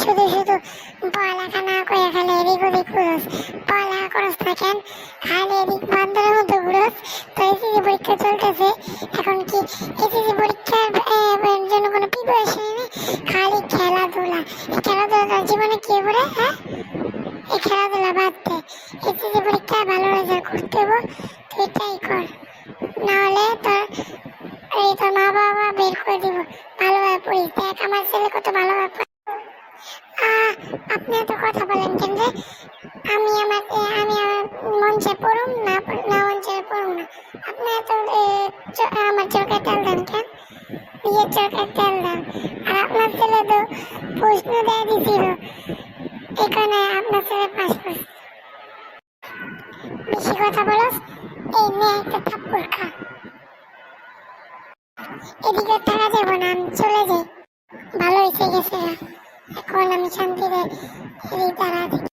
শুধু শুধু পড়ালেখা না করে খালি এদিক ওদিক ঘুরোস, পড়ালেখা করস না কেন, খালি এদিক বান্দরের মতো ঘুরোস। তো এসএসসি পরীক্ষা চলতেছে, এখন কি এসএসসি পরীক্ষার জন্য কোনো প্রিপারেশন নেই, খালি খেলাধুলা। খেলাধুলা তার জীবনে কি করে? হ্যাঁ, এই খেলাধুলা বাদ দে, এসএসসি পরীক্ষায় ভালো রেজাল্ট করতে হবে, তুই এটাই কর, নাহলে তোর মা বাবা বের করে দিব। ভালোভাবে পড়িস, দেখ আমার ছেলে কত ভালোভাবে। আপনি এত কথা বলেন কেন যে? আমি আমার মন চেয়ে পড়ুম না, মন চেয়ে পড়ুম না। আপনি এত আমার চোখে তেল দেন কেন? নিজের চোখে তেল দেন। আর আপনার ছেলে তো প্রশ্ন দেয় দিছিল, এখানে আপনার ছেলে পাস করছে। বেশি কথা বলস, এই নে একটা থাপ্পড় খা। এদিকে থাকা যাবো না, আমি চলে যাই। ভালো হয়েছে গেছে, এখন আমি শান্তিতে দাঁড়া।